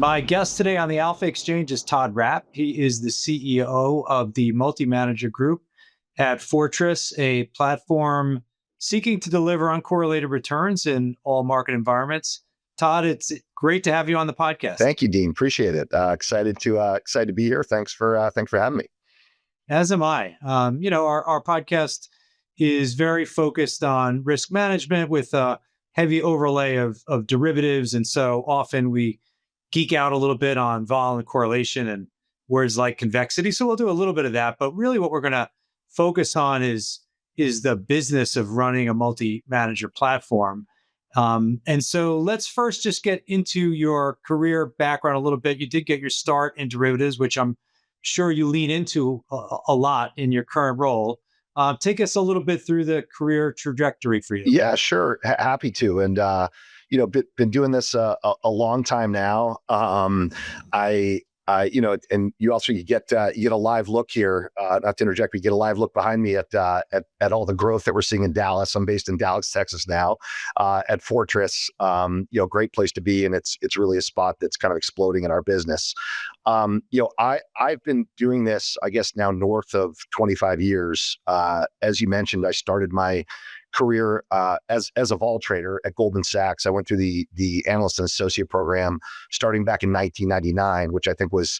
My guest today on the Alpha Exchange is Todd Rapp. He is the CEO of the multi-manager group at Fortress, a platform seeking to deliver uncorrelated returns in all market environments. Todd, it's great to have you on the podcast. Thank you, Dean. Appreciate it. Excited to be here. Thanks for having me. As am I. Our podcast is very focused on risk management with a heavy overlay of derivatives. And so often we geek out a little bit on vol and correlation and words like convexity. So we'll do a little bit of that. But really what we're going to focus on is the business of running a multi-manager platform. And so let's first just get into your career background a little bit. You did get your start in derivatives, which I'm sure you lean into a lot in your current role. Take us a little bit through the career trajectory for you. Yeah, sure. Happy to. And, been doing this a long time now. And you get a live look here, not to interject, but you get a live look behind me at all the growth that we're seeing in Dallas. I'm based in Dallas, Texas now, at Fortress. Great place to be. And it's really a spot that's kind of exploding in our business. I've been doing this, I guess now north of 25 years. As you mentioned, I started my career as a vol trader at Goldman Sachs. I went through the analyst and associate program starting back in 1999, which I think was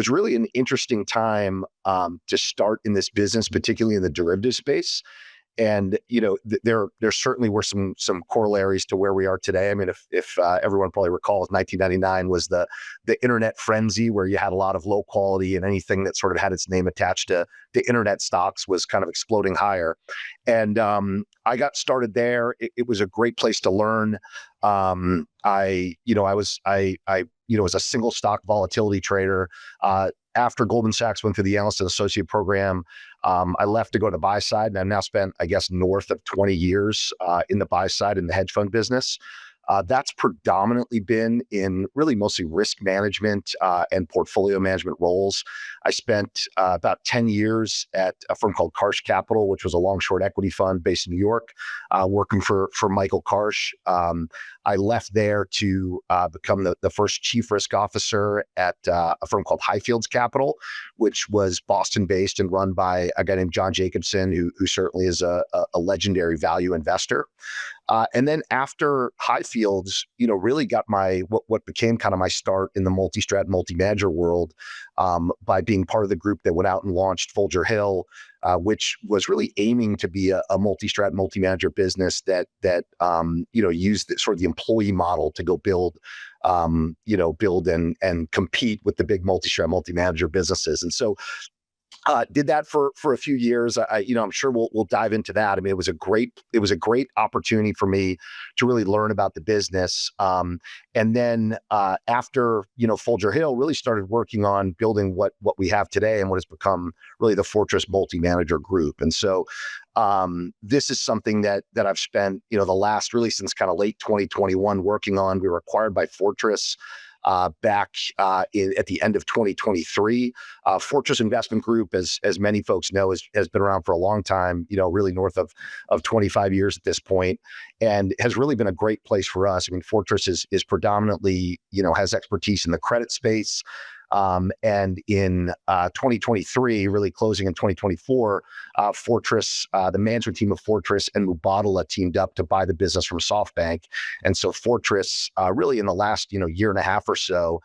really an interesting time to start in this business, particularly in the derivative space. And there certainly were some corollaries to where we are today. I mean, if everyone probably recalls, 1999 was the internet frenzy where you had a lot of low quality, and anything that sort of had its name attached to the internet stocks was kind of exploding higher. And I got started there. It was a great place to learn. I was a single stock volatility trader. After Goldman Sachs went through the analyst and associate program, I left to go to buy side, and I've now spent, I guess, north of 20 years in the buy side in the hedge fund business. That's predominantly been in really mostly risk management and portfolio management roles. I spent about 10 years at a firm called Karsh Capital, which was a long short equity fund based in New York, working for Michael Karsh. I left there to become the first chief risk officer at a firm called Highfields Capital, which was Boston-based and run by a guy named John Jacobson, who certainly is a legendary value investor. And then after Highfields, really got what became kind of my start in the multi-strat, multi-manager world by being part of the group that went out and launched Folger Hill, which was really aiming to be a multi-strat, multi-manager business that used the employee model to go build and compete with the big multi-strat, multi-manager businesses. And so did that for a few years. I'm sure we'll dive into that. I mean, it was a great opportunity for me to really learn about the business. And then after Folger Hill, really started working on building what we have today and what has become really the Fortress multi-manager group. And so this is something that I've spent the last really since kind of late 2021 working on. We were acquired by Fortress back at the end of 2023. Fortress Investment Group, as many folks know, has been around for a long time, really north of 25 years at this point, and has really been a great place for us. I mean, Fortress is predominantly, has expertise in the credit space. And in 2023, really closing in 2024, Fortress, the management team of Fortress and Mubadala teamed up to buy the business from SoftBank. And so Fortress, really in the last year and a half or so,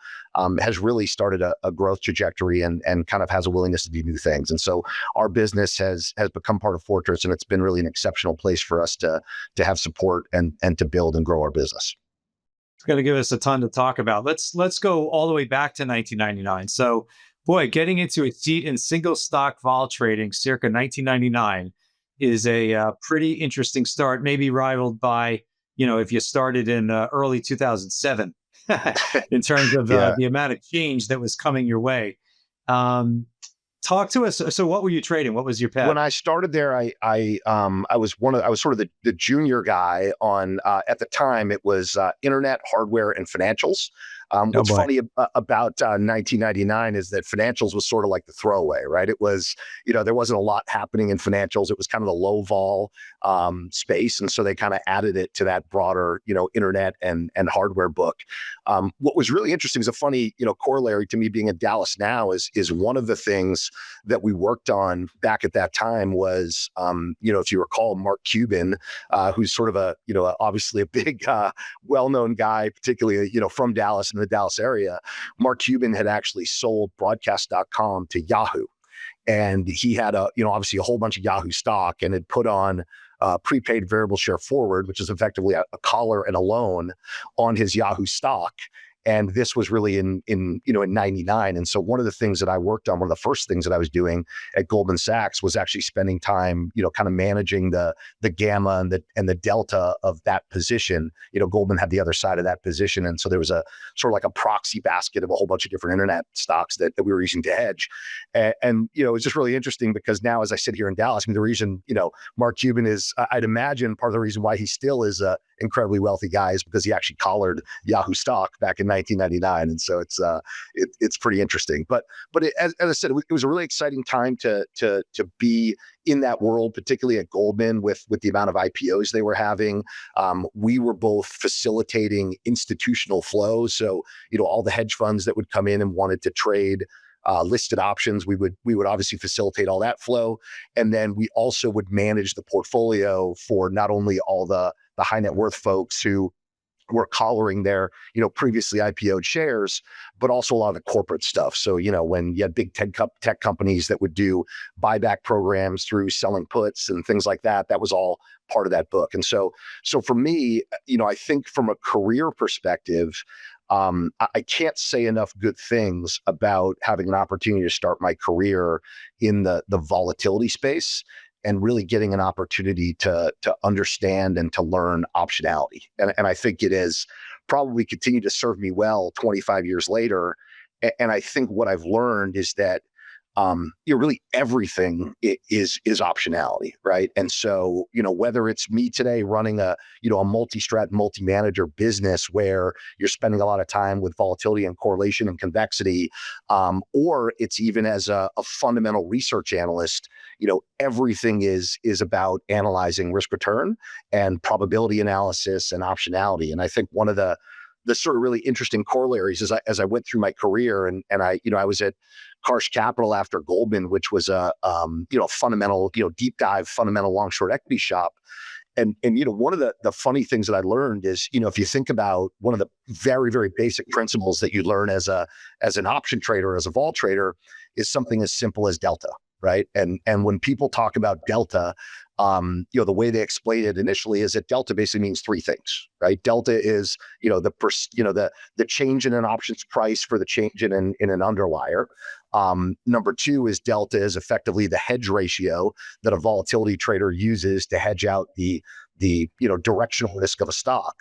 has really started a growth trajectory and kind of has a willingness to do new things. And so our business has become part of Fortress, and it's been really an exceptional place for us to have support and to build and grow our business. It's going to give us a ton to talk about. Let's go all the way back to 1999. So, boy, getting into a seat in single stock vol trading circa 1999 is a pretty interesting start, maybe rivaled by, if you started in early 2007 in terms of the amount of change that was coming your way. Talk to us. So what were you trading? What was your path? When I started there, I was sort of the junior guy on, at the time it was internet, hardware, and financials. Oh What's boy. funny about 1999 is that financials was sort of like the throwaway, right? It was, there wasn't a lot happening in financials. It was kind of the low vol space. And so they kind of added it to that broader, internet and hardware book. What was really interesting is a funny, corollary to me being in Dallas now is one of the things that we worked on back at that time was, if you recall, Mark Cuban, who's sort of obviously a big, well-known guy, particularly, from Dallas and the Dallas area. Mark Cuban had actually sold broadcast.com to Yahoo. And he had obviously a whole bunch of Yahoo stock and had put on prepaid variable share forward, which is effectively a collar and a loan on his Yahoo stock. And this was really in 99. And so one of the things that I worked on, one of the first things that I was doing at Goldman Sachs was actually spending time, kind of managing the gamma and the delta of that position. Goldman had the other side of that position. And so there was a sort of like a proxy basket of a whole bunch of different internet stocks that we were using to hedge. And it was just really interesting because now as I sit here in Dallas, the reason, Mark Cuban is, I'd imagine part of the reason why he still is a incredibly wealthy guy is because he actually collared Yahoo stock back in 1999, and so it's pretty interesting. But as I said, it was a really exciting time to be in that world, particularly at Goldman with the amount of IPOs they were having. We were both facilitating institutional flow, so all the hedge funds that would come in and wanted to trade listed options, we would obviously facilitate all that flow, and then we also would manage the portfolio for not only all the high net worth folks who were collaring their previously IPO'd shares, but also a lot of the corporate stuff. So when you had big tech companies that would do buyback programs through selling puts and things like that, that was all part of that book. And so for me, I think from a career perspective, I can't say enough good things about having an opportunity to start my career in the volatility space and really getting an opportunity to understand and to learn optionality. And I think it has probably continued to serve me well 25 years later. And I think what I've learned is that really everything is optionality, right? And so, whether it's me today running a multi-strat, multi-manager business where you're spending a lot of time with volatility and correlation and convexity, or it's even as a fundamental research analyst, everything is about analyzing risk return and probability analysis and optionality. And I think one of the sort of really interesting corollaries as I went through my career and I was at Karsh Capital after Goldman, which was a fundamental, deep dive fundamental long short equity shop. And one of the funny things that I learned is, if you think about one of the very, very basic principles that you learn as an option trader, as a vol trader, is something as simple as delta, right? And when people talk about delta, the way they explain it initially is that delta basically means three things, right? Delta is, the change in an options price for the change in an underlier. Number two is delta is effectively the hedge ratio that a volatility trader uses to hedge out the directional risk of a stock.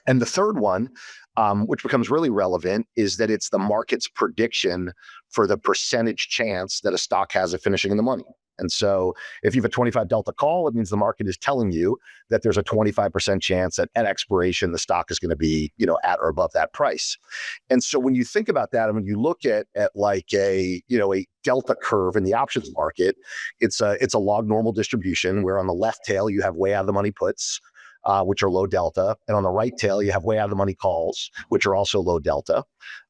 And the third one, which becomes really relevant, is that it's the market's prediction for the percentage chance that a stock has of finishing in the money. And so if you have a 25 delta call, it means the market is telling you that there's a 25% chance that at expiration, the stock is going to be, at or above that price. And so when you think about that, and when you look at like a delta curve in the options market, it's a log normal distribution where on the left tail, you have way out of the money puts, which are low delta. And on the right tail, you have way out of the money calls, which are also low delta.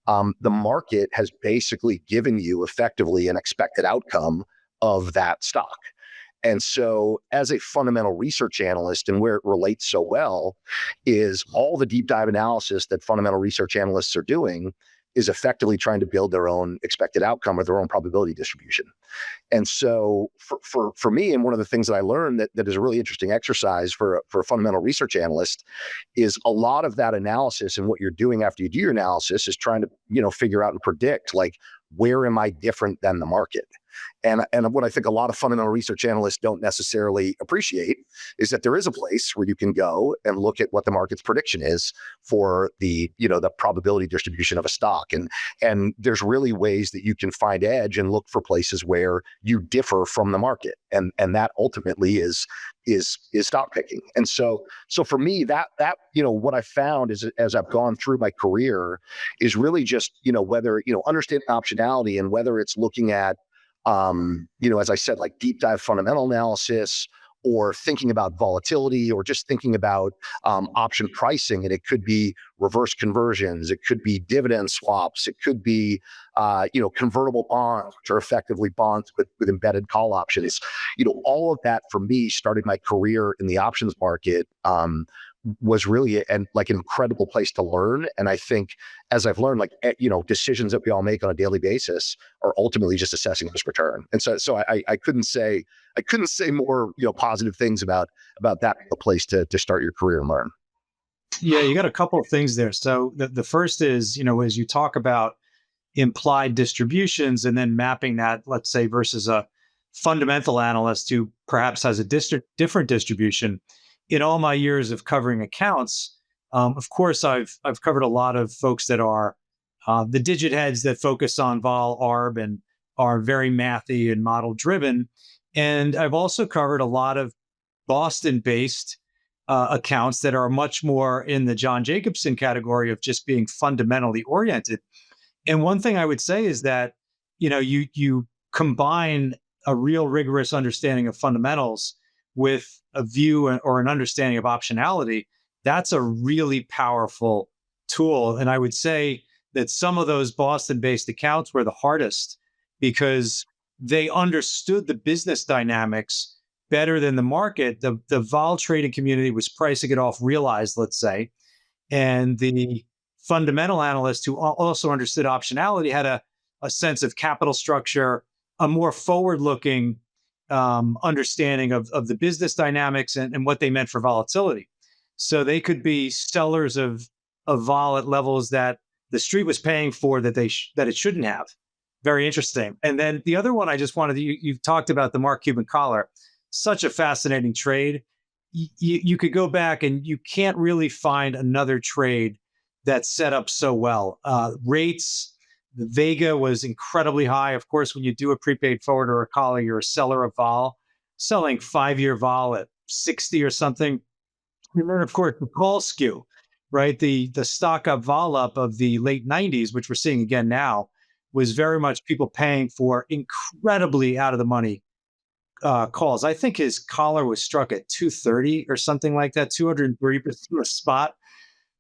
The market has basically given you effectively an expected outcome of that stock. And so as a fundamental research analyst, and where it relates so well is all the deep dive analysis that fundamental research analysts are doing is effectively trying to build their own expected outcome or their own probability distribution. And so for me, and one of the things that I learned that is a really interesting exercise for a fundamental research analyst is a lot of that analysis and what you're doing after you do your analysis is trying to, figure out and predict, like, where am I different than the market? And what I think a lot of fundamental research analysts don't necessarily appreciate is that there is a place where you can go and look at what the market's prediction is for the probability distribution of a stock. And there's really ways that you can find edge and look for places where you differ from the market. And that ultimately is stock picking. And so for me, that what I found is, as I've gone through my career, is really just whether understanding optionality, and whether it's looking at as I said, like deep dive fundamental analysis, or thinking about volatility, or just thinking about option pricing. And it could be reverse conversions, it could be dividend swaps, it could be convertible bonds, which are effectively bonds with embedded call options. All of that for me started my career in the options market. Was really an incredible place to learn. And I think as I've learned, decisions that we all make on a daily basis are ultimately just assessing risk return. And so I couldn't say more positive things about that a place to start your career and learn. Yeah, you got a couple of things there. So the first is, as you talk about implied distributions and then mapping that, let's say, versus a fundamental analyst who perhaps has a different distribution. In all my years of covering accounts, of course, I've covered a lot of folks that are the digit heads that focus on vol, arb, and are very mathy and model driven. And I've also covered a lot of Boston-based accounts that are much more in the John Jacobson category of just being fundamentally oriented. And one thing I would say is that you combine a real rigorous understanding of fundamentals with a view or an understanding of optionality. That's a really powerful tool. And I would say that some of those Boston-based accounts were the hardest because they understood the business dynamics better than the market. The vol trading community was pricing it off realized, let's say, and the fundamental analyst who also understood optionality had a sense of capital structure, a more forward-looking understanding of the business dynamics and what they meant for volatility. So they could be sellers of vol at levels that the street was paying for that that it shouldn't have. Very interesting. And then the other one I just wanted to, you've talked about the Mark Cuban collar, such a fascinating trade. You could go back and you can't really find another trade that's set up so well. Rates, the vega was incredibly high. Of course, when you do a prepaid forward or a collar, you're a seller of vol, selling 5-year vol at 60 or something. And then, of course, the call skew, right? The stock up vol up of the late 90s, which we're seeing again now, was very much people paying for incredibly out of the money calls. I think his collar was struck at 230 or something like that, 203% a spot.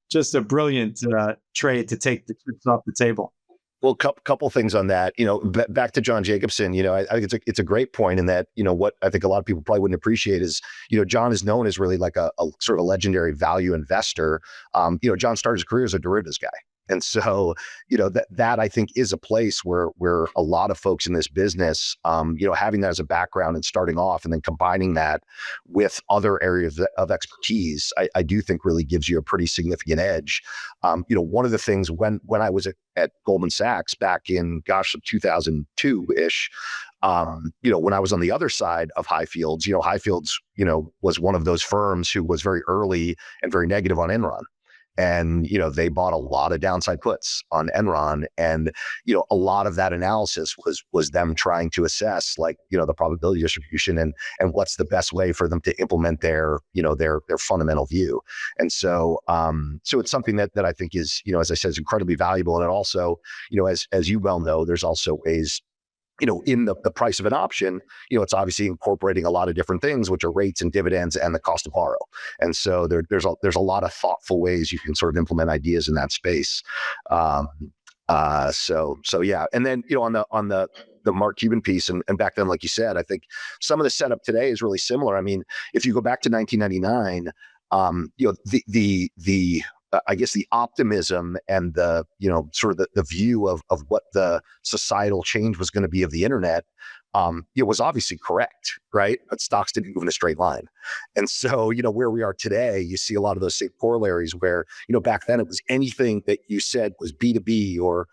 Just a brilliant trade to take the chips off the table. Well, couple things on that. Back to John Jacobson. I think it's a great point in that. What I think a lot of people probably wouldn't appreciate is, John is known as really like a sort of legendary value investor. John started his career as a derivatives guy. And so, that I think is a place where a lot of folks in this business, having that as a background and starting off and then combining that with other areas of expertise, I do think really gives you a pretty significant edge. One of the things when I was at Goldman Sachs back in 2002-ish, when I was on the other side of Highfields, Highfields, was one of those firms who was very early and very negative on Enron. And, they bought a lot of downside puts on Enron. And, a lot of that analysis was them trying to assess the probability distribution and what's the best way for them to implement their fundamental view. And so it's something that I think is, as I said, is incredibly valuable. And it also, as you well know, there's also ways, in the price of an option, it's obviously incorporating a lot of different things, which are rates and dividends and the cost to borrow. And so there's a lot of thoughtful ways you can sort of implement ideas in that space. So yeah. And then, on the Mark Cuban piece and back then, like you said, I think some of the setup today is really similar. I mean, if you go back to 1999, I guess the optimism and the, sort of the view of what the societal change was going to be of the internet it was obviously correct, right? But stocks didn't move in a straight line. And so, where we are today, you see a lot of those same corollaries where, back then it was anything that you said was B2B or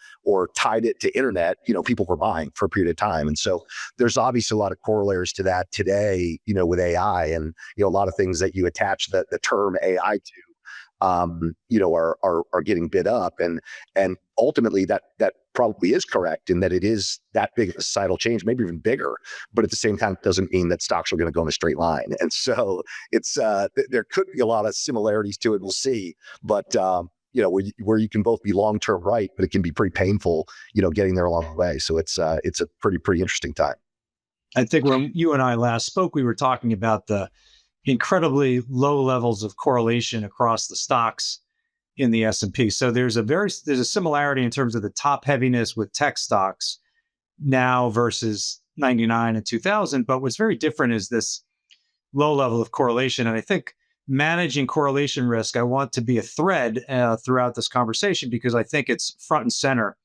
tied it to internet, people were buying for a period of time. And so there's obviously a lot of corollaries to that today, with AI and, a lot of things that you attach the term AI to. Are getting bid up, and ultimately that probably is correct in that it is that big of a societal change, maybe even bigger. But at the same time, it doesn't mean that stocks are going to go in a straight line. And so it's there could be a lot of similarities to it. We'll see, but where you can both be long term right, but it can be pretty painful, getting there along the way. So it's a pretty interesting time. I think when you and I last spoke, we were talking about the incredibly low levels of correlation across the stocks in the S&P. So there's a similarity in terms of the top heaviness with tech stocks now versus 99 and 2000. But what's very different is this low level of correlation. And I think managing correlation risk, I want to be a thread throughout this conversation because I think it's front and center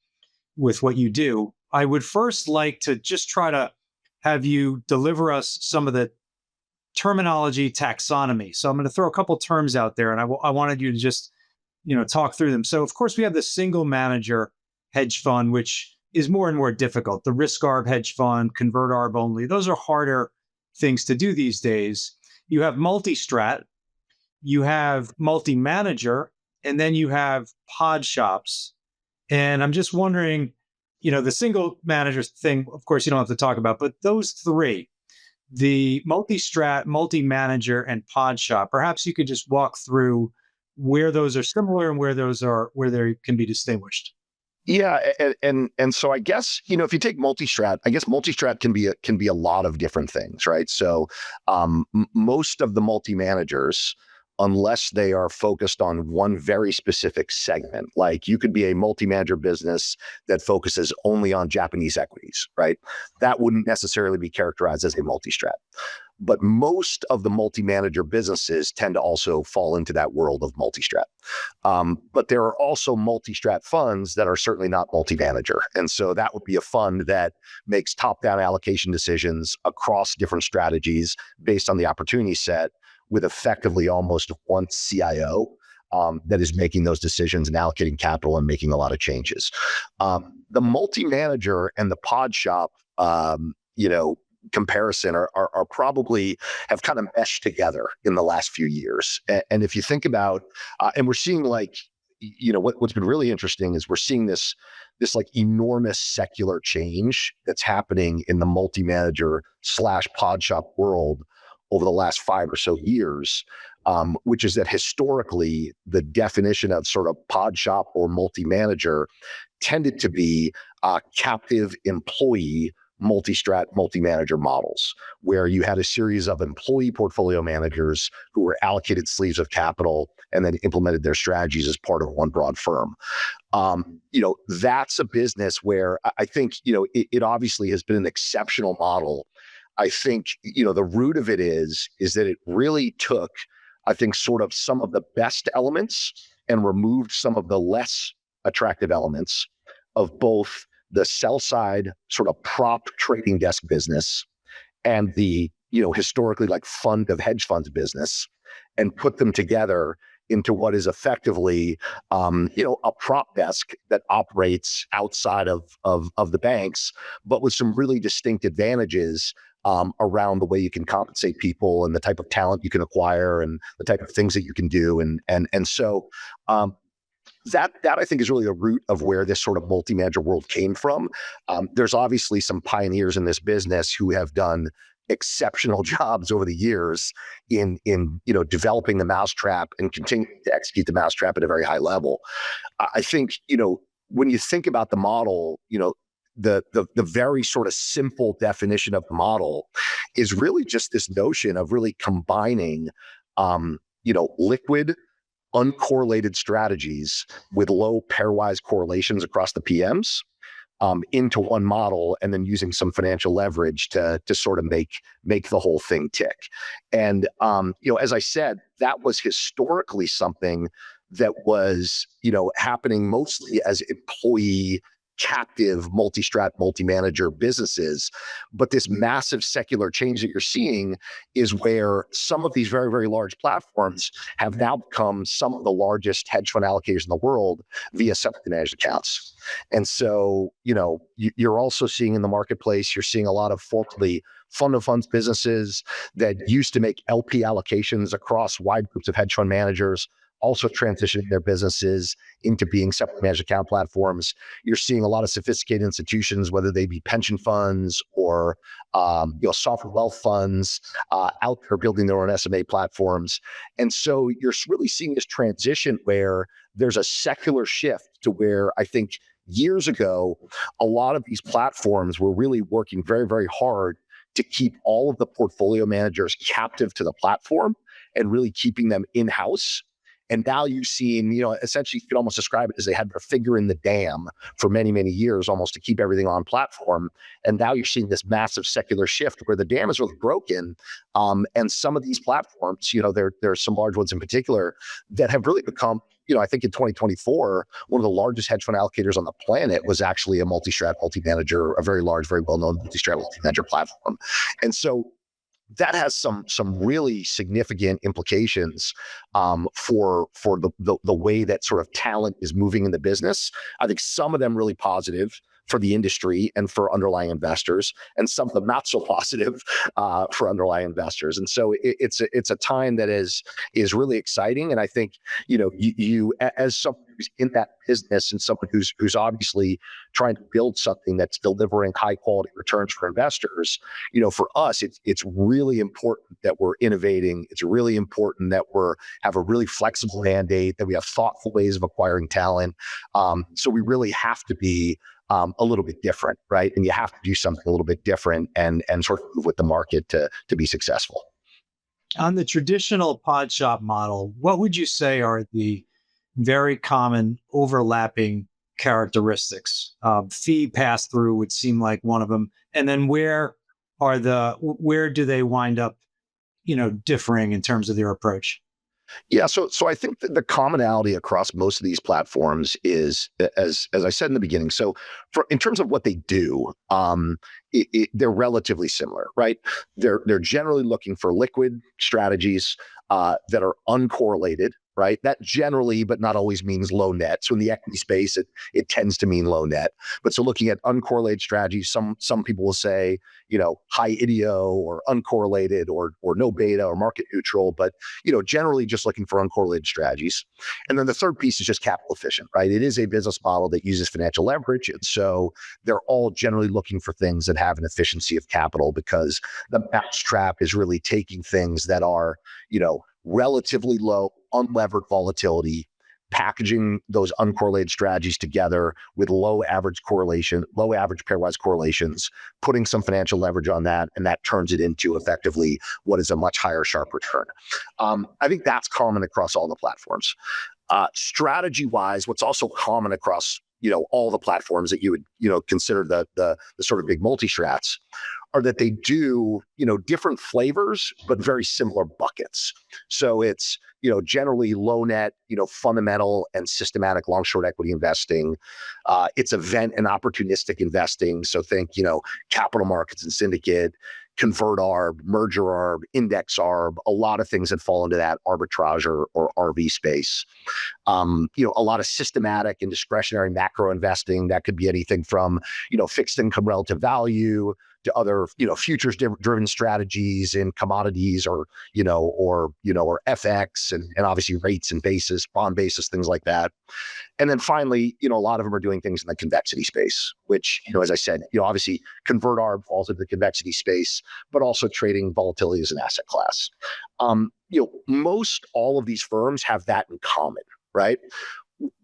with what you do. I would first like to just try to have you deliver us some of the terminology taxonomy. So I'm going to throw a couple terms out there, and I wanted you to just, talk through them. So of course we have the single manager hedge fund, which is more and more difficult. The risk arb hedge fund, convert arb only, those are harder things to do these days. You have multi-strat, you have multi-manager, and then you have pod shops. And I'm just wondering, the single manager thing, of course, you don't have to talk about, but those three, the multi-strat, multi-manager, and pod shop. Perhaps you could just walk through where those are similar and where they can be distinguished. Yeah, and so I guess if you take multi-strat, I guess multi-strat can be a lot of different things, right? So most of the multi-managers, unless they are focused on one very specific segment, like you could be a multi-manager business that focuses only on Japanese equities, right? That wouldn't necessarily be characterized as a multi-strat. But most of the multi-manager businesses tend to also fall into that world of multi-strat. But there are also multi-strat funds that are certainly not multi-manager. And so that would be a fund that makes top-down allocation decisions across different strategies based on the opportunity set, with effectively almost one CIO that is making those decisions and allocating capital and making a lot of changes. The multi-manager and the pod shop, comparison are probably have kind of meshed together in the last few years. And if you think about, and we're seeing what's been really interesting is we're seeing this like enormous secular change that's happening in the multi-manager / pod shop world over the last 5 or so years, which is that historically the definition of sort of pod shop or multi-manager tended to be captive employee multi-strat, multi-manager models, where you had a series of employee portfolio managers who were allocated sleeves of capital and then implemented their strategies as part of one broad firm. That's a business where I think, it obviously has been an exceptional model. I think, the root of it is that it really took, I think, sort of some of the best elements and removed some of the less attractive elements of both the sell side sort of prop trading desk business and the, historically like fund of hedge funds business, and put them together into what is effectively, a prop desk that operates outside of the banks, but with some really distinct advantages around the way you can compensate people and the type of talent you can acquire and the type of things that you can do. And so that I think is really the root of where this sort of multi-manager world came from. There's obviously some pioneers in this business who have done exceptional jobs over the years in developing the mousetrap and continuing to execute the mousetrap at a very high level. I think, when you think about the model, the very sort of simple definition of the model is really just this notion of really combining, liquid, uncorrelated strategies with low pairwise correlations across the PMs into one model, and then using some financial leverage to sort of make the whole thing tick. And as I said, that was historically something that was happening mostly as employee captive multi-strat, multi-manager businesses. But this massive secular change that you're seeing is where some of these very, very large platforms have now become some of the largest hedge fund allocators in the world via separately managed accounts. And so, you're also seeing in the marketplace, you're seeing a lot of formerly fund of funds businesses that used to make LP allocations across wide groups of hedge fund managers also transitioning their businesses into being separately managed account platforms. You're seeing a lot of sophisticated institutions, whether they be pension funds or sovereign wealth funds, out there building their own SMA platforms. And so you're really seeing this transition where there's a secular shift to where I think years ago, a lot of these platforms were really working very, very hard to keep all of the portfolio managers captive to the platform and really keeping them in-house. And now you've seen, essentially you could almost describe it as they had their finger in the dam for many, many years, almost to keep everything on platform. And now you're seeing this massive secular shift where the dam is really broken. And some of these platforms, there's some large ones in particular that have really become, I think in 2024, one of the largest hedge fund allocators on the planet was actually a multi-strat, multi-manager, a very large, very well-known multi-strat, multi-manager platform. And so that has some really significant implications for the way that sort of talent is moving in the business. I think some of them really positive for the industry and for underlying investors, and some of them not so positive for underlying investors. And so it's a time that is really exciting. And I think you as someone who's in that business and someone who's obviously trying to build something that's delivering high quality returns for investors, for us it's really important that we're innovating. It's really important that we have a really flexible mandate, that we have thoughtful ways of acquiring talent. So we really have to be a little bit different, right? And you have to do something a little bit different and sort of move with the market to be successful. On the traditional pod shop model, what would you say are the very common overlapping characteristics? Fee pass through would seem like one of them. And then where do they wind up, differing in terms of their approach? Yeah, so I think that the commonality across most of these platforms is, as I said in the beginning. So, in terms of what they do, they're relatively similar, right? They're generally looking for liquid strategies that are uncorrelated, right? That generally, but not always, means low net. So in the equity space, it tends to mean low net. But so looking at uncorrelated strategies, some people will say, high IDEO or uncorrelated or no beta or market neutral, but generally just looking for uncorrelated strategies. And then the third piece is just capital efficient, right? It is a business model that uses financial leverage. And so they're all generally looking for things that have an efficiency of capital, because the mousetrap is really taking things that are, relatively low unlevered volatility, packaging those uncorrelated strategies together with low average pairwise correlations, putting some financial leverage on that, and that turns it into effectively what is a much higher sharp return. I think that's common across all the platforms. Strategy-wise, what's also common across all the platforms that you would consider the sort of big multi-strats are that they do different flavors but very similar buckets. So it's generally low net, fundamental and systematic long short equity investing. It's event and opportunistic investing. So think capital markets and syndicate, convert arb, merger arb, index arb, a lot of things that fall into that arbitrage or RV space. A lot of systematic and discretionary macro investing. That could be anything from fixed income relative value to other futures driven strategies in commodities or FX and obviously rates and basis, bond basis, things like that. And then finally, a lot of them are doing things in the convexity space, which, as I said, obviously convert arb falls into the convexity space, but also trading volatility as an asset class. Most all of these firms have that in common, right?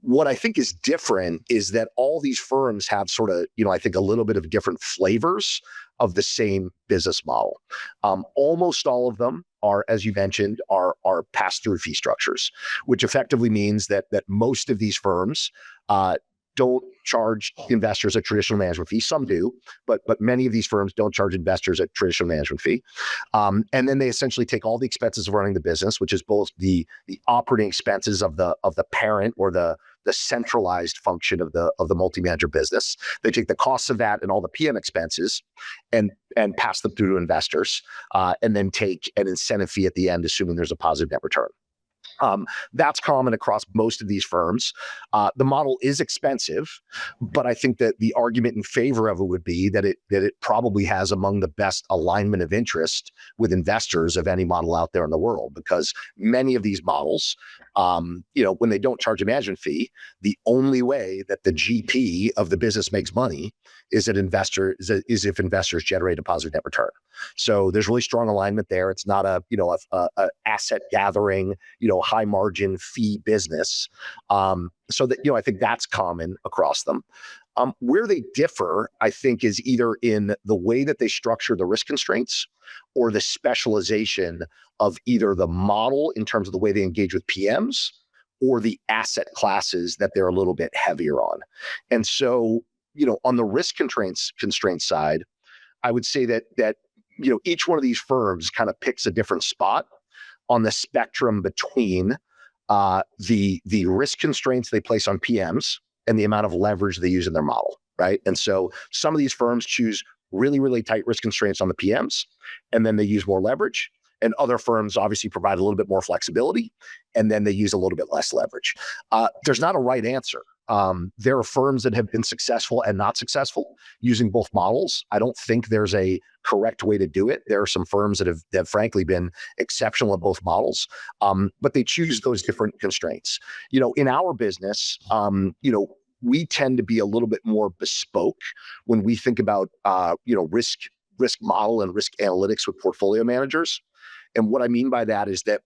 What I think is different is that all these firms have sort of, I think a little bit of different flavors of the same business model. Almost all of them are, as you mentioned, are pass-through fee structures, which effectively means that most of these firms don't charge investors a traditional management fee. Some do, but many of these firms don't charge investors a traditional management fee. And then they essentially take all the expenses of running the business, which is both the operating expenses of the parent or the the centralized function of the multi-manager business. They take the costs of that and all the PM expenses and pass them through to investors, and then take an incentive fee at the end, assuming there's a positive net return. That's common across most of these firms. The model is expensive, but I think that the argument in favor of it would be that it probably has among the best alignment of interest with investors of any model out there in the world, because many of these models, when they don't charge a management fee, the only way that the GP of the business makes money is if investors generate a positive net return. So there's really strong alignment there. It's not a asset gathering, high margin fee business. So that, I think that's common across them. Where they differ, I think, is either in the way that they structure the risk constraints or the specialization of either the model in terms of the way they engage with PMs or the asset classes that they're a little bit heavier on. And so, on the risk constraints side, I would say that each one of these firms kind of picks a different spot on the spectrum between the risk constraints they place on PMs and the amount of leverage they use in their model, right? And so some of these firms choose really, really tight risk constraints on the PMs, and then they use more leverage. And other firms obviously provide a little bit more flexibility, and then they use a little bit less leverage. There's not a right answer. There are firms that have been successful and not successful using both models. I don't think there's a correct way to do it. There are some firms that have frankly been exceptional at both models, but they choose those different constraints. In our business, we tend to be a little bit more bespoke when we think about risk model and risk analytics with portfolio managers. And what I mean by that is that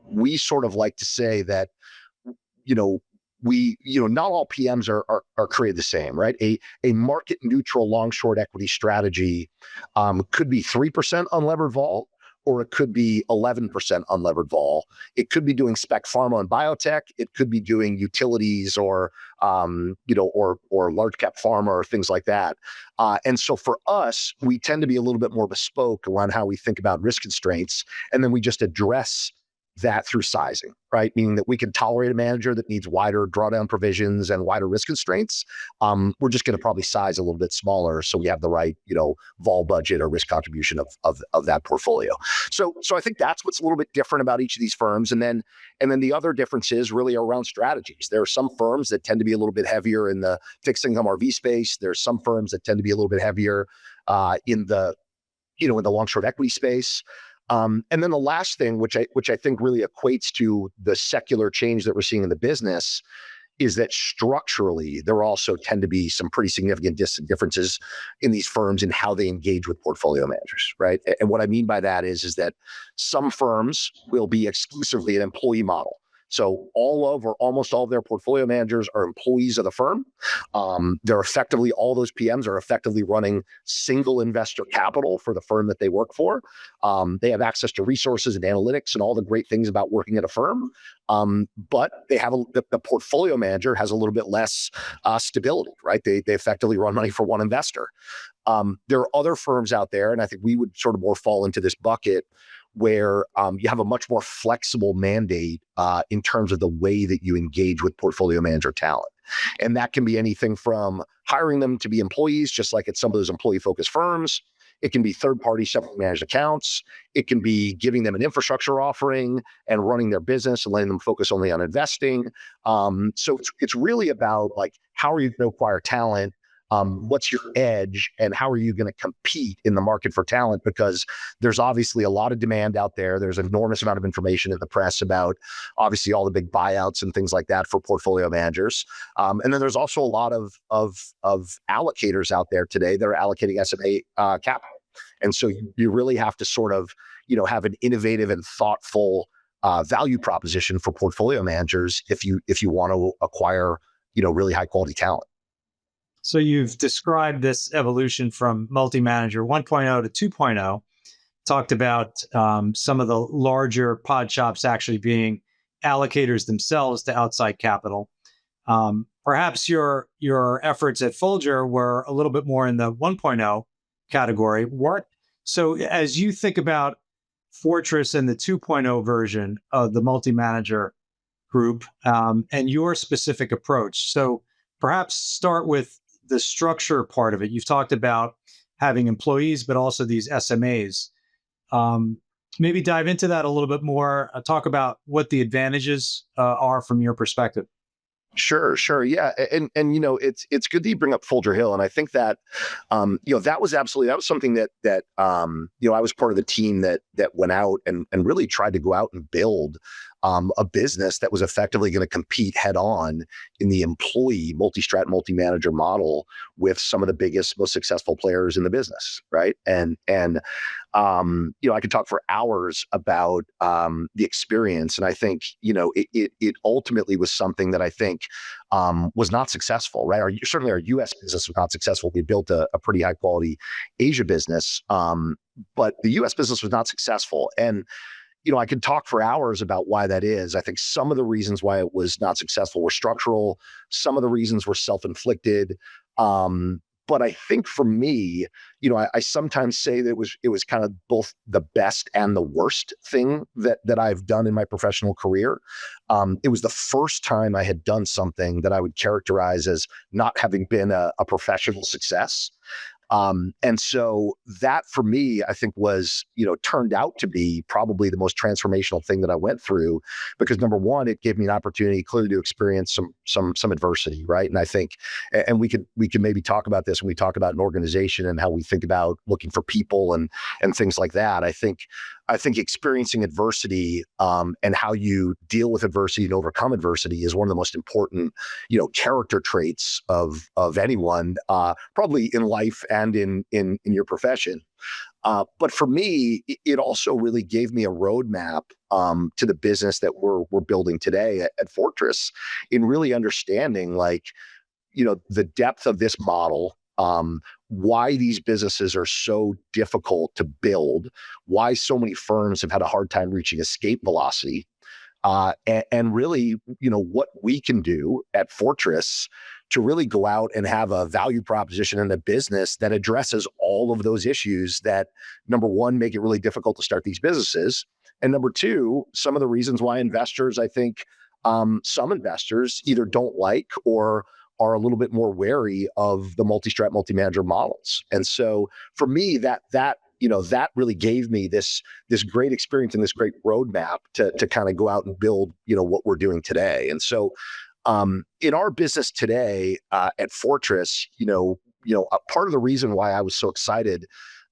we sort of like to say that not all PMs are created the same, right? A market neutral long short equity strategy could be 3% unlevered vol, or it could be 11% unlevered vol. It could be doing spec pharma and biotech. It could be doing utilities or large cap pharma or things like that. And so for us, we tend to be a little bit more bespoke around how we think about risk constraints, and then we just address that through sizing, right? Meaning that we can tolerate a manager that needs wider drawdown provisions and wider risk constraints. We're just going to probably size a little bit smaller so we have the right, vol budget or risk contribution of that portfolio. So I think that's what's a little bit different about each of these firms. And then the other difference is really around strategies. There are some firms that tend to be a little bit heavier in the fixed income RV space. There's some firms that tend to be a little bit heavier in the long short equity space. And then the last thing, which I think really equates to the secular change that we're seeing in the business, is that structurally there also tend to be some pretty significant differences in these firms in how they engage with portfolio managers, right? And what I mean by that is that some firms will be exclusively an employee model. So almost all of their portfolio managers are employees of the firm. All those PMs are effectively running single investor capital for the firm that they work for. They have access to resources and analytics and all the great things about working at a firm. But they have the portfolio manager has a little bit less stability, right? They effectively run money for one investor. There are other firms out there, and I think we would sort of more fall into this bucket, where you have a much more flexible mandate in terms of the way that you engage with portfolio manager talent. And that can be anything from hiring them to be employees, just like at some of those employee-focused firms. It can be third-party separately managed accounts. It can be giving them an infrastructure offering and running their business and letting them focus only on investing. So it's really about, like, how are you going to acquire talent? What's your edge, and how are you going to compete in the market for talent? Because there's obviously a lot of demand out there. There's an enormous amount of information in the press about obviously all the big buyouts and things like that for portfolio managers. And then there's also a lot of allocators out there today that are allocating SMA capital. And so you really have to sort of, have an innovative and thoughtful value proposition for portfolio managers if you want to acquire, really high quality talent. So you've described this evolution from multi-manager 1.0 to 2.0, talked about some of the larger pod shops actually being allocators themselves to outside capital. Perhaps your efforts at Folger were a little bit more in the 1.0 category. So as you think about Fortress and the 2.0 version of the multi-manager group and your specific approach. So perhaps start with the structure part of it. You've talked about having employees, but also these SMAs. Um, Maybe dive into that a little bit more. Talk about what the advantages are from your perspective. Sure, sure. Yeah. And it's good that you bring up Folger Hill. And I think that that was something that I was part of the team that went out and really tried to go out and build a business that was effectively going to compete head on in the employee multi-strat, multi-manager model with some of the biggest, most successful players in the business. Right. And I could talk for hours about the experience. And I think, it ultimately was something that I think was not successful, right? Certainly our US business was not successful. We built a pretty high quality Asia business, but the US business was not successful. And I could talk for hours about why that is. I think some of the reasons why it was not successful were structural. Some of the reasons were self-inflicted. But I think for me, I sometimes say that it was kind of both the best and the worst thing that I've done in my professional career. It was the first time I had done something that I would characterize as not having been a professional success. And so that for me, I think was, turned out to be probably the most transformational thing that I went through, because number one, it gave me an opportunity clearly to experience some adversity. Right. And I think, and we could maybe talk about this when we talk about an organization and how we think about looking for people and things like that. I think experiencing adversity and how you deal with adversity and overcome adversity is one of the most important, character traits of anyone, probably in life and in your profession. But for me, it also really gave me a roadmap to the business that we're building today at Fortress, in really understanding the depth of this model. Why these businesses are so difficult to build, why so many firms have had a hard time reaching escape velocity, and really, what we can do at Fortress to really go out and have a value proposition in the business that addresses all of those issues that, number one, make it really difficult to start these businesses. And number two, some of the reasons why investors, I think, some investors either don't like or are a little bit more wary of the multi-strat, multi-manager models. And so for me, that really gave me this great experience and this great roadmap to kind of go out and build, what we're doing today. And so in our business today at Fortress, a part of the reason why I was so excited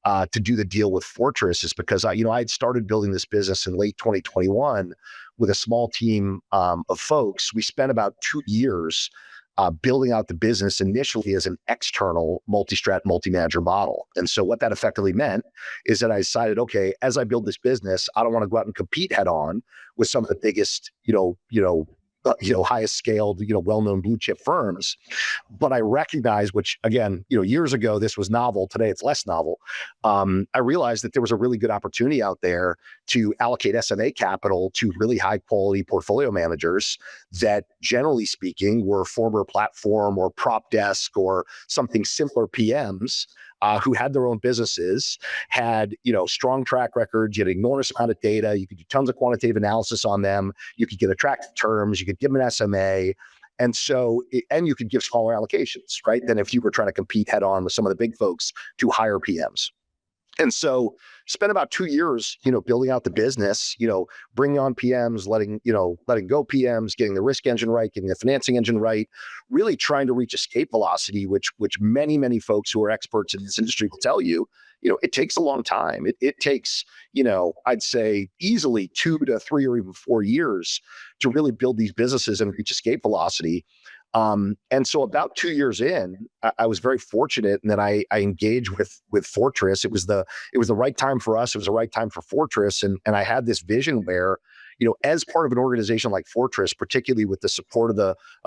to do the deal with Fortress is because I had started building this business in late 2021 with a small team of folks. We spent about 2 years building out the business initially as an external multi-strat, multi-manager model. And so what that effectively meant is that I decided, okay, as I build this business, I don't want to go out and compete head on with some of the biggest, highest scaled, well-known blue chip firms. But I recognize, which again, years ago, this was novel. Today, it's less novel. I realized that there was a really good opportunity out there to allocate SMA capital to really high quality portfolio managers that, generally speaking, were former platform or prop desk or something simpler PMs who had their own businesses, had, strong track records, you had an enormous amount of data, you could do tons of quantitative analysis on them, you could get attractive terms, you could give them an SMA. And so, and you could give smaller allocations, right? Than if you were trying to compete head on with some of the big folks to hire PMs. And so spent about 2 years, building out the business, bringing on PMs, letting go PMs, getting the risk engine right, getting the financing engine right, really trying to reach escape velocity, which many, many folks who are experts in this industry will tell you, it takes a long time. It takes, I'd say easily 2 to 3 or even 4 years to really build these businesses and reach escape velocity. And so about 2 years in, I was very fortunate in that I engaged with Fortress. It was the right time for us. It was the right time for Fortress. And I had this vision where, as part of an organization like Fortress, particularly with the support of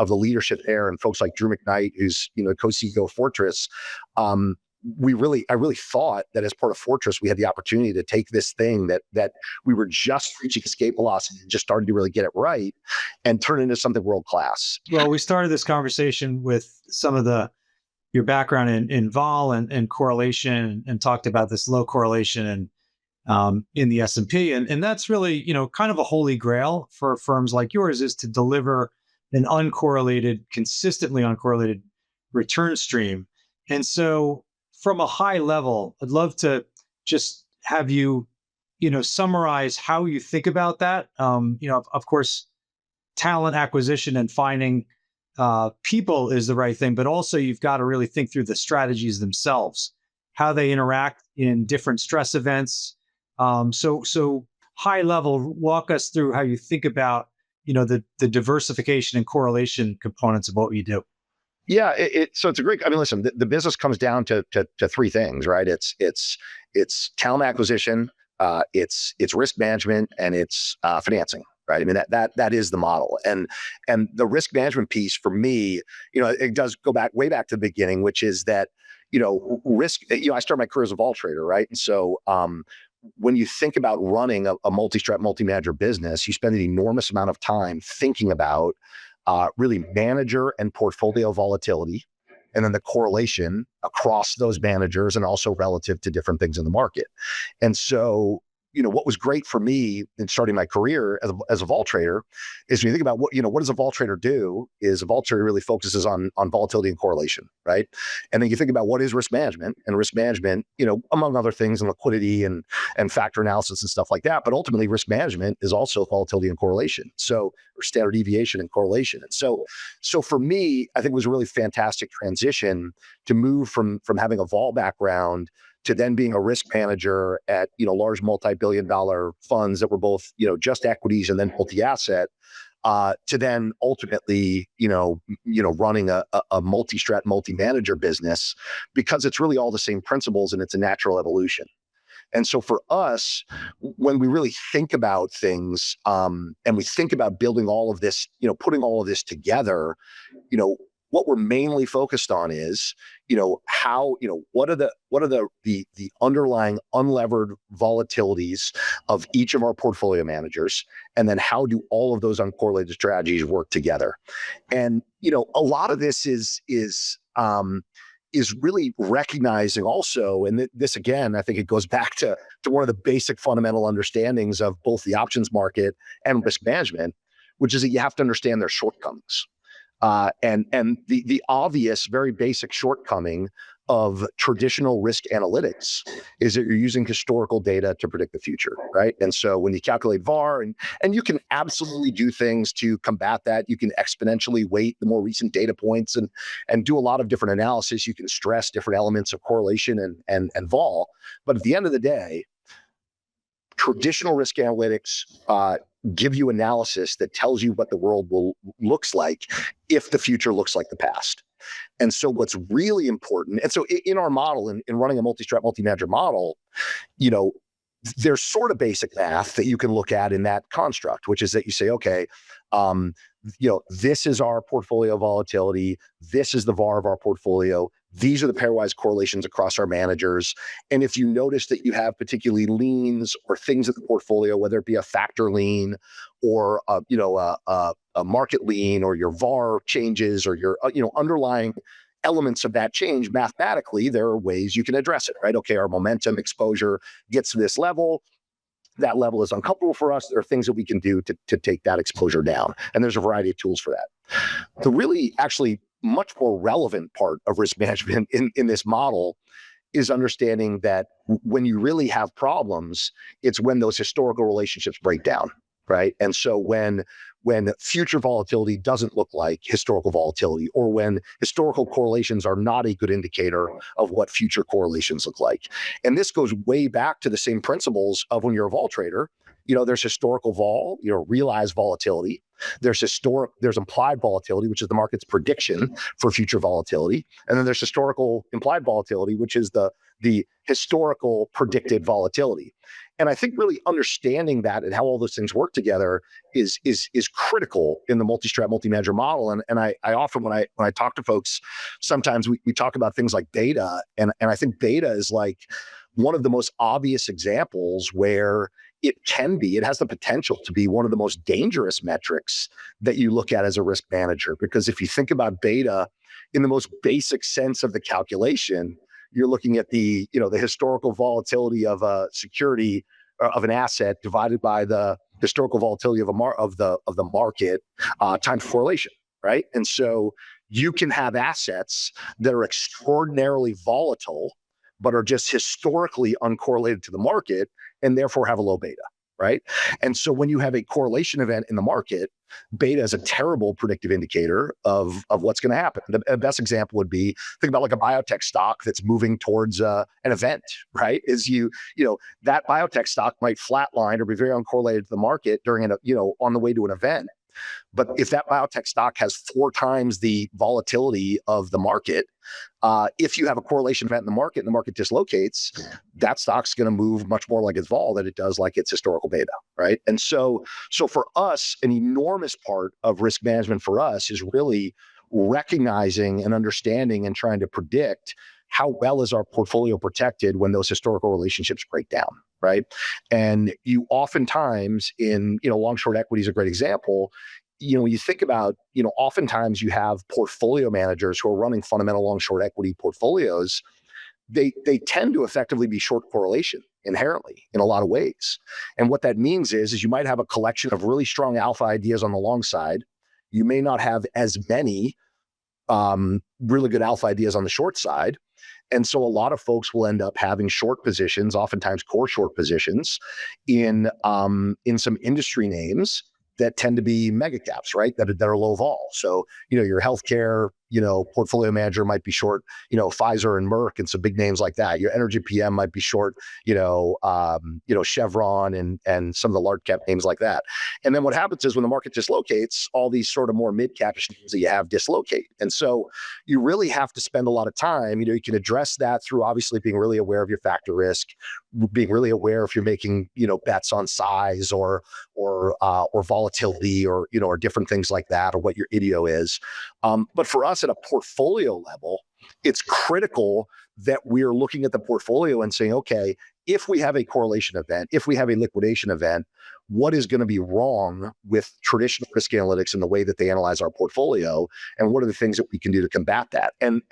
the leadership there and folks like Drew McKnight, who's, co-CEO of Fortress, I really thought that as part of Fortress, we had the opportunity to take this thing that we were just reaching escape velocity and just started to really get it right and turn it into something world-class. Well, we started this conversation with some of your background in vol and correlation, and talked about this low correlation and in the S&P. And that's really, kind of a holy grail for firms like yours, is to deliver an uncorrelated, consistently uncorrelated return stream. And so from a high level, I'd love to just have you, summarize how you think about that. Of course, talent acquisition and finding people is the right thing, but also you've got to really think through the strategies themselves, how they interact in different stress events. So high level, walk us through how you think about, the diversification and correlation components of what you do. Yeah, so it's a great. I mean, listen, the business comes down to three things, right? It's talent acquisition, it's risk management, and it's financing, right? I mean, that is the model, and the risk management piece for me, it does go way back to the beginning, which is that risk. I started my career as a vol trader, right? And so when you think about running a multi-strat, multi-manager business, you spend an enormous amount of time thinking about really manager and portfolio volatility, and then the correlation across those managers and also relative to different things in the market. And so, what was great for me in starting my career as a vol trader is when you think about what does a vol trader do, is a vol trader really focuses on volatility and correlation, right? And then you think about what is risk management, and risk management, among other things, and liquidity and factor analysis and stuff like that. But ultimately risk management is also volatility and correlation. So, or standard deviation and correlation. And so for me, I think it was a really fantastic transition to move from having a vol background to then being a risk manager at, large multi-billion-dollar funds that were both, just equities and then multi-asset, to then ultimately, running a multi-strat, multi-manager business, because it's really all the same principles and it's a natural evolution. And so for us, when we really think about things, and we think about building all of this, putting all of this together, what we're mainly focused on is, how, what are the underlying unlevered volatilities of each of our portfolio managers, and then how do all of those uncorrelated strategies work together? And a lot of this is really recognizing also, and this again, I think it goes back to one of the basic fundamental understandings of both the options market and risk management, which is that you have to understand their shortcomings. And the obvious, very basic shortcoming of traditional risk analytics is that you're using historical data to predict the future, right? And so when you calculate VAR, and you can absolutely do things to combat that, you can exponentially weight the more recent data points and do a lot of different analysis. You can stress different elements of correlation and vol. But at the end of the day, traditional risk analytics give you analysis that tells you what the world looks like if the future looks like the past. And so what's really important, and so in our model, in running a multi-strat, multi-manager model, there's sort of basic math that you can look at in that construct, which is that you say, okay, this is our portfolio volatility, this is the VAR of our portfolio, these are the pairwise correlations across our managers. And if you notice that you have particularly leans or things in the portfolio, whether it be a factor lean or a market lean, or your VAR changes, or your underlying elements of that change, mathematically, there are ways you can address it, right? Okay, our momentum exposure gets to this level. That level is uncomfortable for us. There are things that we can do to take that exposure down. And there's a variety of tools for that. The really actually much more relevant part of risk management in this model is understanding that when you really have problems, it's when those historical relationships break down, right? And so when future volatility doesn't look like historical volatility, or when historical correlations are not a good indicator of what future correlations look like. And this goes way back to the same principles of when you're a vol trader. There's historical vol, realized volatility. There's implied volatility, which is the market's prediction for future volatility. And then there's historical implied volatility, which is the historical predicted volatility. And I think really understanding that and how all those things work together is critical in the multi-strat, multi-manager model. And I often, when I talk to folks, sometimes we talk about things like beta. And I think beta is like one of the most obvious examples where it has the potential to be one of the most dangerous metrics that you look at as a risk manager. Because if you think about beta in the most basic sense of the calculation, you're looking at the historical volatility of a security of an asset divided by the historical volatility of the market times correlation, right? And so you can have assets that are extraordinarily volatile, but are just historically uncorrelated to the market and therefore have a low beta, right? And so when you have a correlation event in the market, beta is a terrible predictive indicator of what's going to happen. The best example would be, think about like a biotech stock that's moving towards an event, right? That biotech stock might flatline or be very uncorrelated to the market during on the way to an event. But if that biotech stock has 4 times the volatility of the market, if you have a correlation event in the market and the market dislocates, that stock's going to move much more like its vol than it does like its historical beta, right? And so for us, an enormous part of risk management for us is really recognizing and understanding and trying to predict how well is our portfolio protected when those historical relationships break down, right? And you oftentimes in, long short equity is a great example. You think about, oftentimes you have portfolio managers who are running fundamental long short equity portfolios. They tend to effectively be short correlation inherently in a lot of ways. And what that means is you might have a collection of really strong alpha ideas on the long side. You may not have as many really good alpha ideas on the short side. And so a lot of folks will end up having short positions, oftentimes core short positions in some industry names that tend to be mega caps, right? That are low vol. So, your healthcare, portfolio manager might be short, Pfizer and Merck and some big names like that. Your energy PM might be short, Chevron and some of the large cap names like that. And then what happens is when the market dislocates, all these sort of more mid cap names that you have dislocate. And so you really have to spend a lot of time. You can address that through obviously being really aware of your factor risk, being really aware if you're making, bets on size or volatility or different things like that, or what your IDEO is. But for us at a portfolio level, it's critical that we're looking at the portfolio and saying, okay, if we have a correlation event, if we have a liquidation event, what is going to be wrong with traditional risk analytics and the way that they analyze our portfolio? And what are the things that we can do to combat that? And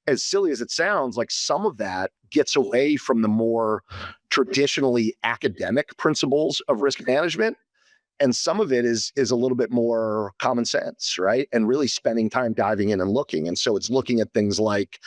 as silly as it sounds, like some of that gets away from the more traditionally academic principles of risk management. And some of it is a little bit more common sense, right? And really spending time diving in and looking. And so it's looking at things like,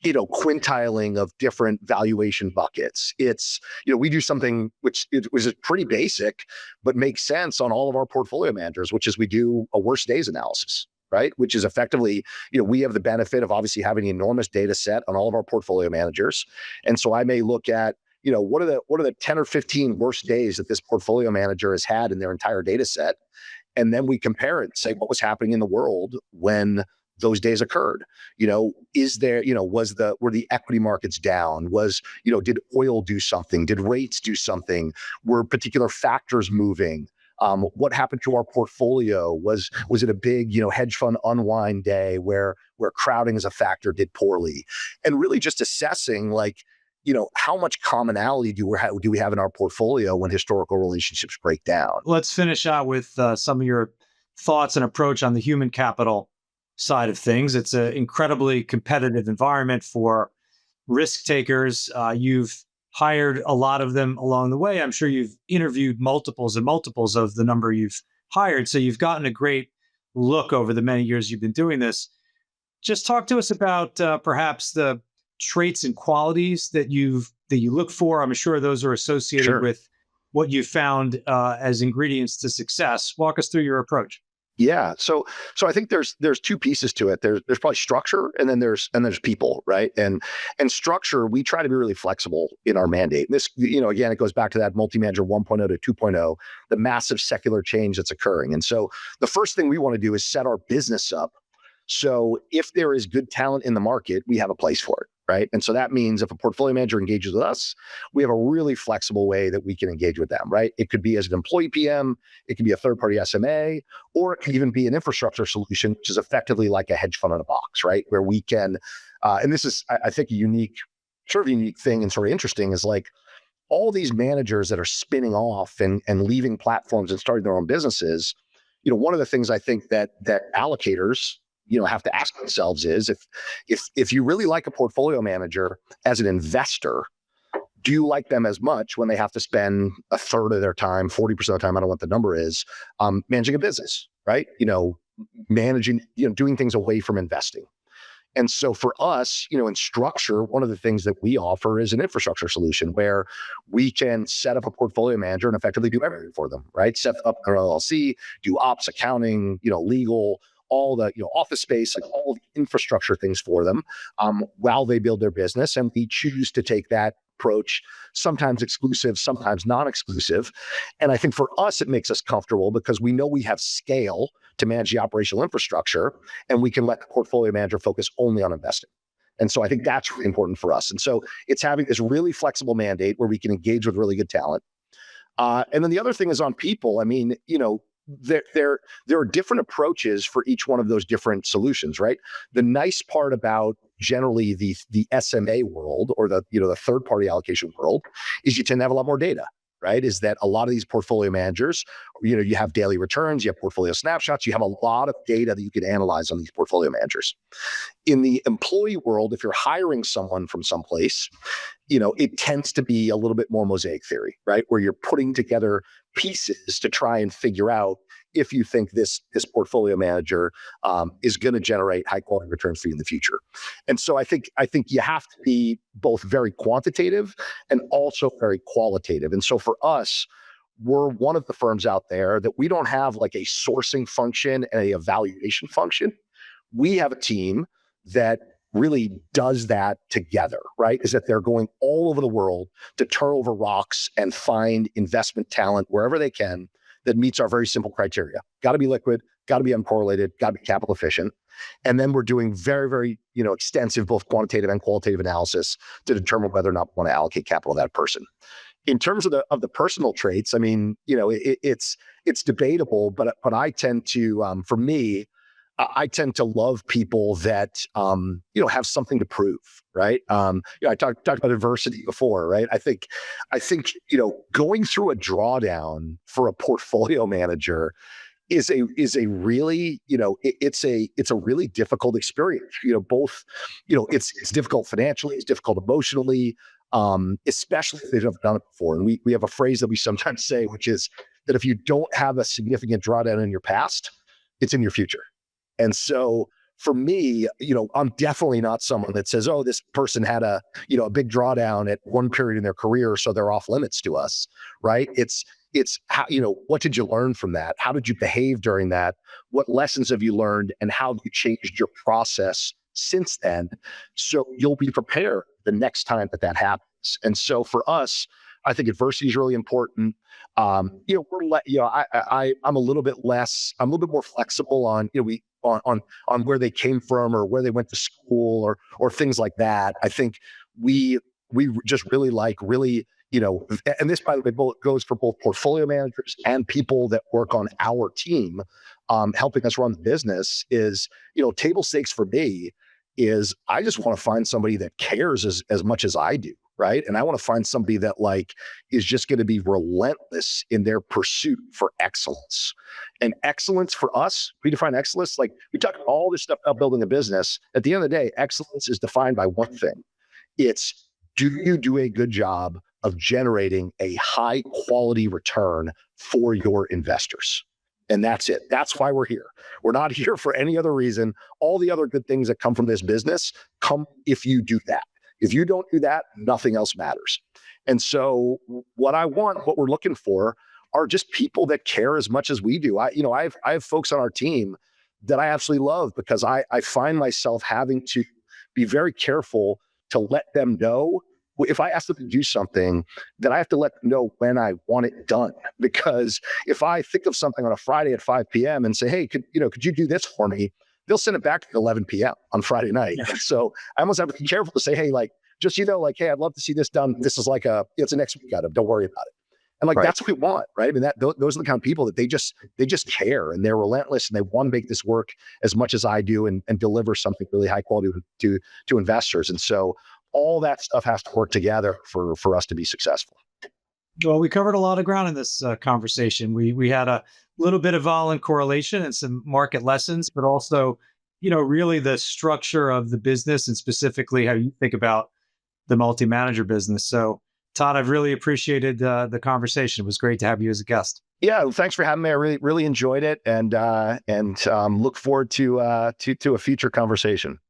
quintiling of different valuation buckets. It's, we do something which was pretty basic, but makes sense on all of our portfolio managers, which is we do a worst days analysis, right? Which is effectively, we have the benefit of obviously having an enormous data set on all of our portfolio managers. And so I may look at, what are the 10 or 15 worst days that this portfolio manager has had in their entire data set? And then we compare it and say what was happening in the world when those days occurred. Is there, were the equity markets down? Did oil do something? Did rates do something? Were particular factors moving? What happened to our portfolio? Was it a big, hedge fund unwind day where crowding as a factor did poorly? And really just assessing how much commonality do we have in our portfolio when historical relationships break down? Let's finish out with some of your thoughts and approach on the human capital side of things. It's an incredibly competitive environment for risk takers. You've hired a lot of them along the way. I'm sure you've interviewed multiples and multiples of the number you've hired. So you've gotten a great look over the many years you've been doing this. Just talk to us about perhaps the traits and qualities that you look for. I'm sure those are associated with what you found as ingredients to success. Walk us through your approach. Yeah. So I think there's 2 pieces to it. There's probably structure and then there's people, right? And structure, we try to be really flexible in our mandate. This, again, it goes back to that multi-manager 1.0 to 2.0, the massive secular change that's occurring. And so the first thing we want to do is set our business up. So if there is good talent in the market, we have a place for it, right? And so that means if a portfolio manager engages with us, we have a really flexible way that we can engage with them, right? It could be as an employee PM, it could be a third-party SMA, or it could even be an infrastructure solution, which is effectively like a hedge fund in a box, right? Where we can, and this is, I think, a unique thing and sort of interesting is like all these managers that are spinning off and leaving platforms and starting their own businesses. One of the things I think that allocators have to ask ourselves is if you really like a portfolio manager as an investor, do you like them as much when they have to spend a third of their time, 40% of the time, I don't know what the number is, managing a business, right? Managing, doing things away from investing. And so for us, in structure, one of the things that we offer is an infrastructure solution where we can set up a portfolio manager and effectively do everything for them, right? Set up their LLC, do ops, accounting, legal, all the office space, like all the infrastructure things for them while they build their business. And we choose to take that approach, sometimes exclusive, sometimes non-exclusive. And I think for us, it makes us comfortable because we know we have scale to manage the operational infrastructure, and we can let the portfolio manager focus only on investing. And so I think that's really important for us. And so it's having this really flexible mandate where we can engage with really good talent. And then the other thing is on people. I mean, there are different approaches for each one of those different solutions, right? The nice part about generally the SMA world or the third party allocation world is you tend to have a lot more data, right? Is that a lot of these portfolio managers, you have daily returns, you have portfolio snapshots, you have a lot of data that you can analyze on these portfolio managers. In the employee world, if you're hiring someone from someplace, it tends to be a little bit more mosaic theory, right? Where you're putting together pieces to try and figure out if you think this portfolio manager is going to generate high quality returns for you in the future. And so I think you have to be both very quantitative and also very qualitative. And so for us, we're one of the firms out there that we don't have like a sourcing function and a evaluation function. We have a team that really does that together, right? Is that they're going all over the world to turn over rocks and find investment talent wherever they can that meets our very simple criteria. Got to be liquid, got to be uncorrelated, got to be capital efficient. And then we're doing very, very, extensive, both quantitative and qualitative analysis to determine whether or not we want to allocate capital to that person. In terms of the personal traits, I mean, it's debatable, but I tend to, for me, I tend to love people that, have something to prove, right? I talked about adversity before, right? I think, going through a drawdown for a portfolio manager is a really, it's a really difficult experience. Both, it's difficult financially, it's difficult emotionally, especially if they've never done it before. And we have a phrase that we sometimes say, which is that if you don't have a significant drawdown in your past, it's in your future. And so for me, I'm definitely not someone that says, oh, this person had a big drawdown at one period in their career, so they're off limits to us, right? It's how, what did you learn from that? How did you behave during that? What lessons have you learned, and how have you changed your process since then? So you'll be prepared the next time that happens. And so for us, I think adversity is really important. I'm a little bit more flexible on, on where they came from or where they went to school or things like that. I think we just really like, and this, by the way, goes for both portfolio managers and people that work on our team, helping us run the business is, table stakes for me is I just want to find somebody that cares as much as I do. Right. And I want to find somebody that is just going to be relentless in their pursuit for excellence. And excellence for us, we define excellence, we talk about all this stuff about building a business. At the end of the day, excellence is defined by one thing. It's, do you do a good job of generating a high quality return for your investors? And that's it. That's why we're here. We're not here for any other reason. All the other good things that come from this business come if you do that. If you don't do that, nothing else matters. And so what we're looking for are just people that care as much as we do. I have folks on our team that I absolutely love because I find myself having to be very careful to let them know if I ask them to do something, that I have to let them know when I want it done. Because if I think of something on a Friday at 5 p.m. and say, hey, could you do this for me? They'll send it back at 11 p.m. on Friday night. Yeah. So I almost have to be careful to say, hey, hey, I'd love to see this done. This is it's a next week item. Don't worry about it. And right. That's what we want, right? I mean, those are the kind of people that they just care and they're relentless and they want to make this work as much as I do and deliver something really high quality to investors. And so all that stuff has to work together for us to be successful. Well, we covered a lot of ground in this conversation. We had a little bit of vol and correlation and some market lessons, but also really the structure of the business and specifically how you think about the multi-manager business. So, Todd, I've really appreciated the conversation. It was great to have you as a guest. Yeah, well, thanks for having me. I really enjoyed it, and look forward to a future conversation.